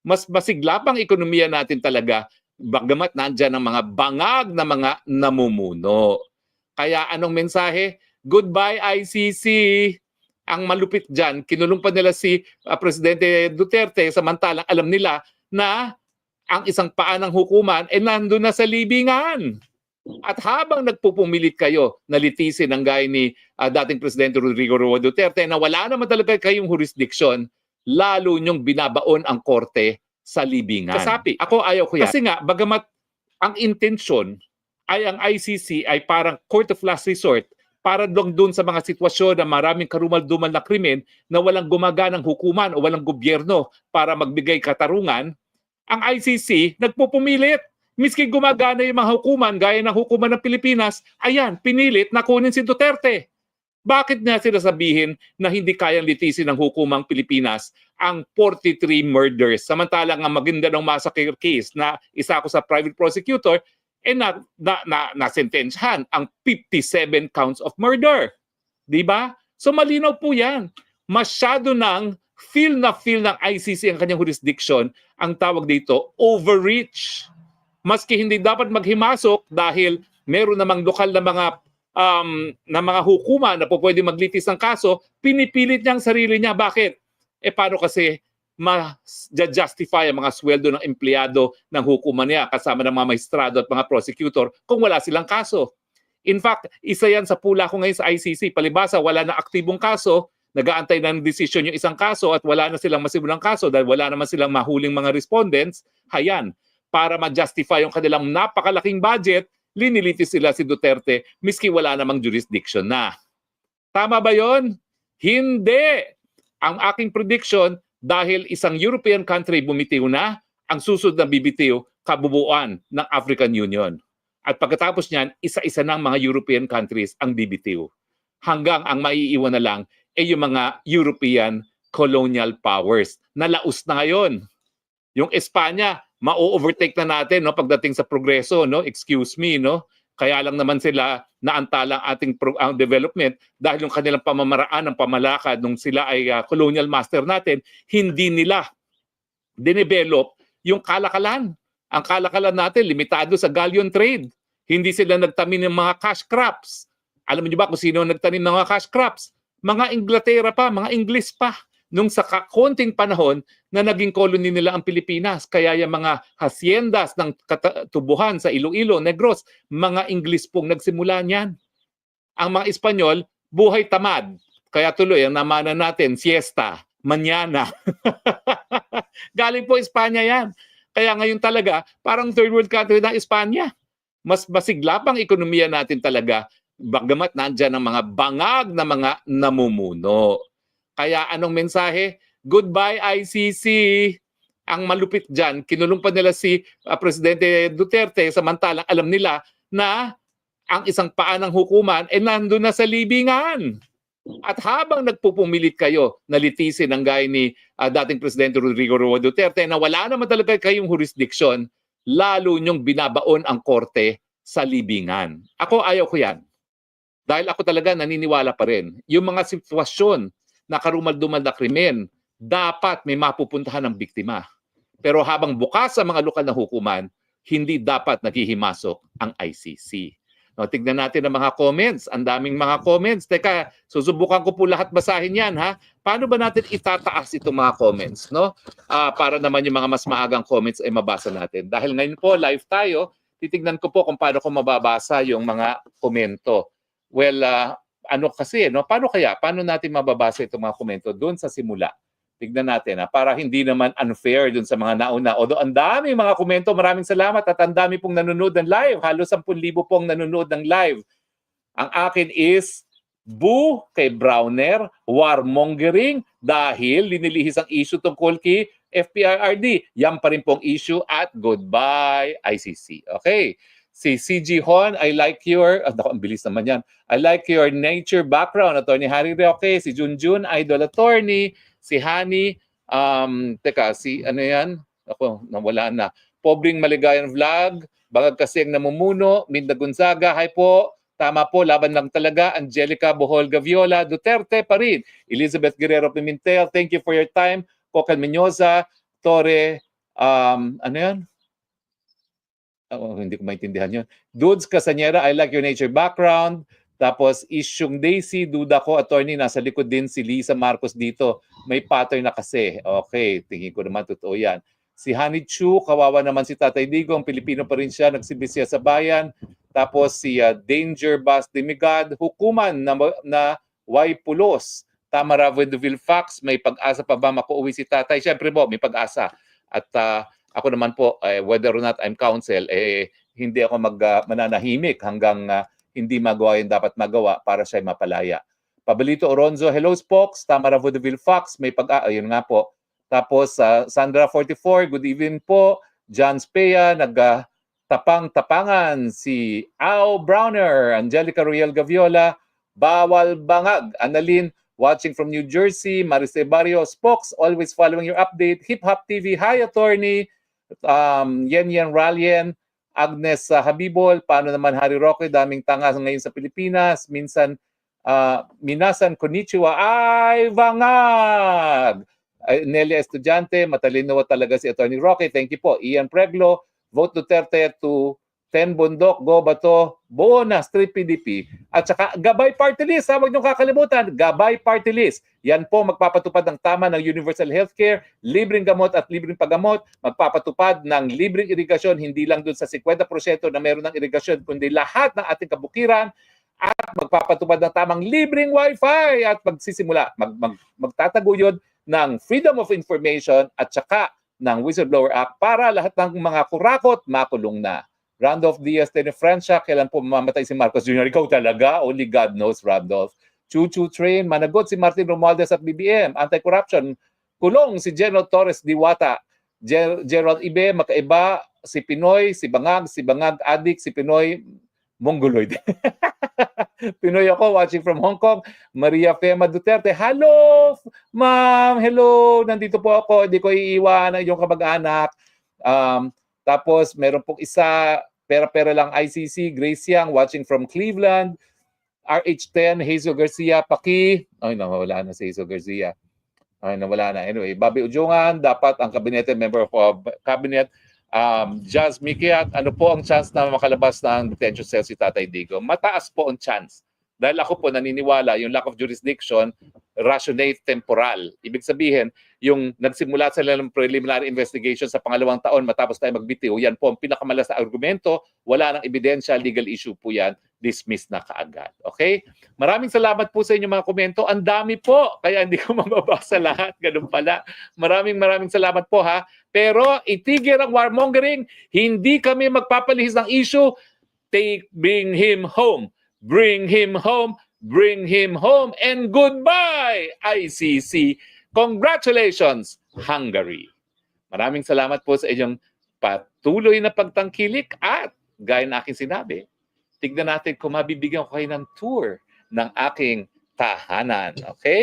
mas masigla pang ekonomiya natin talaga bagamat nandyan ang mga bangag na mga namumuno. Kaya anong mensahe? Goodbye ICC. Ang malupit dyan, kinulong pa nila si Presidente Duterte samantalang alam nila na ang isang paa ng hukuman nandun na sa libingan. At habang nagpupumilit kayo na litisin ang gaya ni dating Presidente Rodrigo Roa Duterte na wala naman talaga kayong jurisdiction, lalo nyong binabaon ang korte sa libingan. Kasapi, ako ayaw ko yan. Kasi nga, bagamat ang intensyon ay ang ICC ay parang court of last resort para doon sa mga sitwasyon na maraming karumal-dumal na krimen na walang gumaganang hukuman o walang gobyerno para magbigay katarungan, ang ICC nagpupumilit. Miski gumagana yung mga hukuman, gaya ng hukuman ng Pilipinas, ayan, pinilit na kunin si Duterte. Bakit niya sila sabihin na hindi kayang litisin ng hukumang Pilipinas ang 43 murders? Samantalang ang Maguindanao massacre case na isa ako sa private prosecutor, nasentensyahan ang 57 counts of murder. Diba? So malinaw po yan. Masyado ng feel ng ICC ang kanyang jurisdiction, ang tawag dito, overreach. Maski hindi dapat maghimasok dahil meron namang lokal na mga hukuman na po pwede maglitis ng kaso, pinipilit niya ang sarili niya. Bakit? Paano kasi ma-justify ang mga sweldo ng empleyado ng hukuman niya kasama ng mga maestrado at mga prosecutor kung wala silang kaso? In fact, isa yan sa pula ko ngayon sa ICC. Palibasa, wala na aktibong kaso, nag-aantay ng desisyon yung isang kaso at wala na silang masimulang kaso dahil wala naman silang mahuling mga respondents. Hayan, para ma-justify yung kanilang napakalaking budget, linilitis sila si Duterte miski wala namang jurisdiction na. Tama ba yon? Hindi! Ang aking prediction, dahil isang European country bumitiw na, ang susunod na bibitiw, kabubuan ng African Union. At pagkatapos niyan, isa-isa ng mga European countries ang bibitiw. Hanggang ang maiiwan na lang ay yung mga European colonial powers. Nalaos na ngayon. Yung Espanya, ma-overtake na natin no pagdating sa progreso, no, excuse me, no, kaya lang naman sila naantala ang ating development dahil yung kanilang pamamaraan ng pamalakad nung sila ay colonial master natin, hindi nila dinevelop yung kalakalan. Ang kalakalan natin limitado sa galleon trade, hindi sila nagtanim ng mga cash crops. Alam niyo ba kung sino nagtanim ng mga cash crops? Mga Inglaterra pa, mga Ingles pa, nung sa konting panahon na naging colony nila ang Pilipinas. Kaya yung mga haciendas ng tubuhan sa Iloilo, Negros, mga Ingles pong nagsimula niyan. Ang mga Espanyol, buhay tamad. Kaya tuloy, ang namana natin, siesta, mañana. Galing po Espanya yan. Kaya ngayon talaga, parang third world country ng Espanya. Mas masigla pang ekonomiya natin talaga, bagamat nandyan ang mga bangag na mga namumuno. Kaya anong mensahe? Goodbye ICC. Ang malupit dyan, kinulong pa nila si Presidente Duterte samantalang alam nila na ang isang paa ng hukuman nandun na sa libingan. At habang nagpupumilit kayo na litisin ang gaya ni dating Presidente Rodrigo Roa Duterte na wala naman talaga kayong jurisdiction, lalo nyong binabaon ang korte sa libingan. Ako ayaw ko yan. Dahil ako talaga naniniwala pa rin. Yung mga sitwasyon na karumal-dumal na krimen, dapat may mapupuntahan ng biktima. Pero habang bukas sa mga lokal na hukuman, hindi dapat naghihimasok ang ICC. No, tignan natin ang mga comments. Ang daming mga comments. Teka, susubukan ko po lahat basahin yan. Ha? Paano ba natin itataas itong mga comments? No? Para naman yung mga mas maagang comments ay mabasa natin. Dahil ngayon po, live tayo, titignan ko po kung paano ko mababasa yung mga komento. Well, ano kasi, no? Paano natin mababasa itong mga komento doon sa simula? Tignan natin, para hindi naman unfair doon sa mga nauna. Although ang dami mga komento, maraming salamat at ang dami pong nanonood ng live. Halos 10,000 pong nanonood ng live. Ang akin is, boo kay Browner, warmongering dahil linilihis ang issue tungkol kay FPIRD. Yan pa rin pong issue at goodbye ICC. Okay. Si CG Hon, I like your, ang bilis naman yan. I like your nature background, Attorney Harry Roque. Si Junjun, idol attorney. Si Hani, si ano yan? Ako, nawala na. Pobreng Maligayan Vlog, Bangag kasi ang namumuno. Minda Gonzaga, hi po. Tama po, laban lang talaga. Angelica Bohol Gaviola, Duterte pa rin. Elizabeth Guerrero Pimentel, thank you for your time. Cocal Menyoza, Torre Ano yan? Hindi ko maintindihan yun. Dudes Casañera, I like your nature background. Tapos Isyong Daisy, duda ko, attorney, nasa likod din si Lisa Marcos dito. May pattern na kasi. Okay, tingin ko naman totoo yan. Si Honey Chu, kawawa naman si Tatay Digong, Pilipino pa rin siya, nagsilbi siya sa bayan. Tapos si Danger Bas Demigod, hukuman na Y Pulos. Tamara Vendoville Fax, may pag-asa pa ba makauwi si Tatay? Siyempre po, may pag-asa. At ako naman po, whether or not I'm counsel, hindi ako mananahimik hanggang hindi magawa yung dapat magawa para siya mapalaya. Pablito Oronzo, hello Spokes, Tamara Vaudeville Fox, may ayun nga po. Tapos Sandra 44, good evening po. John Spea, nagtapang-tapangan. Si Al Browner, Angelica Royal Gaviola, Bawal Bangag, Annalyn, watching from New Jersey, Mariste Barrio, Spokes, always following your update. Hip Hop TV, hi attorney. Yen Ralien, Agnes Habibol, paano naman Harry Roque, daming tanga ngayon sa Pilipinas, minsan minasan konnichiwa, ay bangag! Nelly Estudiante, matalino talaga si Attorney Roque, thank you po. Ian Preglo, vote Duterte to 10 bundok, go bato, bonus, 3 PDP. At saka Gabay Party List, huwag niyong kakalimutan, Gabay Party List. Yan po magpapatupad ng tama ng universal healthcare, libreng gamot at libreng paggamot, magpapatupad ng libreng irigasyon, hindi lang dun sa 50% na meron ng irigasyon, kundi lahat ng ating kabukiran, at magpapatupad ng tamang libreng wifi at magsisimula, magtataguyod ng Freedom of Information at saka ng Whistleblower Act para lahat ng mga kurakot makulong na. Randolph Diaz de Francia, kailan po mamamatay si Marcos Jr.? Ikaw talaga? Only God knows, Randolph. Choo-choo train, managot si Martin Romualdez at BBM. Anti-corruption, kulong si General Torres Diwata. Gerald Ibe, makaiba, si Pinoy, si Bangag adik, si Pinoy, Mongoloid. Pinoy ako, watching from Hong Kong. Maria Fema Duterte, hello, ma'am, hello, nandito po ako, hindi ko iiwan yung kamag-anak. Tapos meron pong isa, pera-pera lang ICC, Grace Yang, watching from Cleveland. RH10, Hazel Garcia, Paki. Ay, nawala na si Hazel Garcia. Ay, nawala na. Anyway, Bobby Ujungan, dapat ang kabinete, member of cabinet. Jazz Mikiat, ano po ang chance na makalabas ng detention cell si Tatay Digo? Mataas po ang chance. Dahil ako po naniniwala, yung lack of jurisdiction, rationate temporal. Ibig sabihin, yung nagsimula sila ng preliminary investigation sa pangalawang taon matapos tayo magbitiw, yan po ang pinakamalas na argumento, wala nang ebidensya, legal issue po yan, dismiss na kaagad. Okay? Maraming salamat po sa inyong mga komento. Ang dami po, kaya hindi ko mababasa lahat. Ganun pala. Maraming salamat po ha. Pero itigil ang warmongering, hindi kami magpapalihis ng issue, bring him home. Bring him home, bring him home, and goodbye, ICC. Congratulations, Hungary. Maraming salamat po sa inyong patuloy na pagtangkilik at gaya na aking sinabi, tignan natin kung mabibigyan ko kayo ng tour ng aking tahanan. Okay?